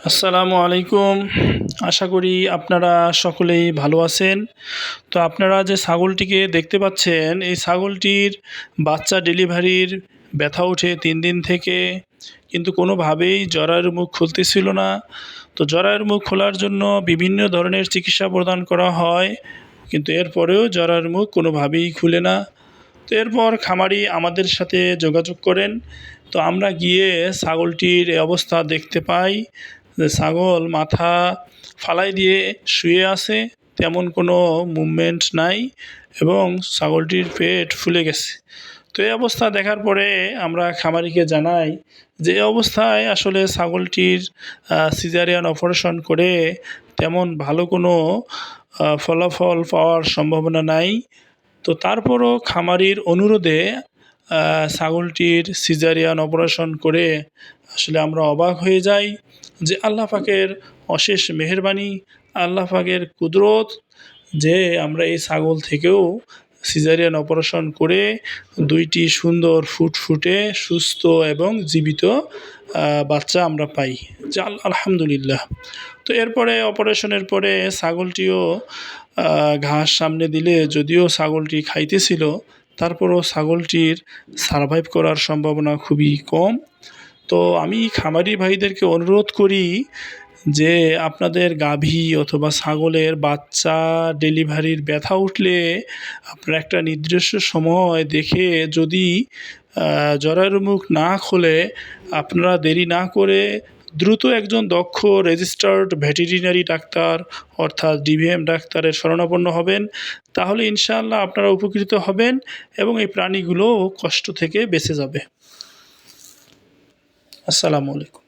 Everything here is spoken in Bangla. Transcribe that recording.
আসসালামু আলাইকুম। আশা করি আপনারা সকলেই ভালো আছেন। তো আপনারা যে ছাগলটিকে দেখতে পাচ্ছেন, এই ছাগলটির বাচ্চা ডেলিভারির ব্যথা ওঠে ৩ দিন থেকে, কিন্তু কোনোভাবেই জরায়ুর মুখ খুলতেছিল না। তো জরায়ুর মুখ খোলার জন্য বিভিন্ন ধরনের চিকিৎসা প্রদান করা হয়, কিন্তু এরপরেও জরায়ুর মুখ কোনোভাবেই খুলে না। তো এরপর খামারি আমাদের সাথে যোগাযোগ করেন। তো আমরা গিয়ে ছাগলটির এই অবস্থা দেখতে পাই যে ছাগল মাথা ফালাই দিয়ে শুয়ে আছে, তেমন কোনো মুভমেন্ট নাই এবং ছাগলটির পেট ফুলে গেছে। তো এই অবস্থা দেখার পরে আমরা খামারিকে জানাই যে এই অবস্থায় আসলে ছাগলটির সিজারিয়ান অপারেশন করে তেমন ভালো কোনো ফলাফল পাওয়ার সম্ভাবনা নাই। তো তারপরও খামারির অনুরোধে ছাগলটির সিজারিয়ান অপারেশন করে আসলে আমরা অবাক হয়ে যাই যে আল্লাহ পাকের অশেষ মেহেরবানি, আল্লাহ পাকের কুদরত, যে আমরা এই ছাগল থেকেও সিজারিয়ান অপারেশন করে দুইটি সুন্দর ফুটফুটে সুস্থ এবং জীবিত বাচ্চা আমরা পাই, যা আলহামদুলিল্লাহ। তো এরপরে অপারেশনের পরে ছাগলটিও ঘাস সামনে দিলে যদিও ছাগলটি খাইতেছিল, তারপরও ছাগলটির সারভাইভ করার সম্ভাবনা খুবই কম। তো আমি খামারি ভাইদেরকে অনুরোধ করি যে আপনাদের গাভী অথবা ছাগলের বাচ্চা ডেলিভারির ব্যথা উঠলে আপনারা একটা নির্দিষ্ট সময় দেখে, যদি জরায়ুর মুখ না খোলে, আপনারা দেরি না করে দ্রুত একজন দক্ষ রেজিস্টার্ড ভেটেরিনারি ডাক্তার অর্থাৎ ডিভিএম ডাক্তারের শরণাপন্ন হবেন। তাহলে ইনশাআল্লাহ আপনারা উপকৃত হবেন এবং এই প্রাণীগুলো কষ্ট থেকে বেঁচে যাবে। আসসালামু আলাইকুম।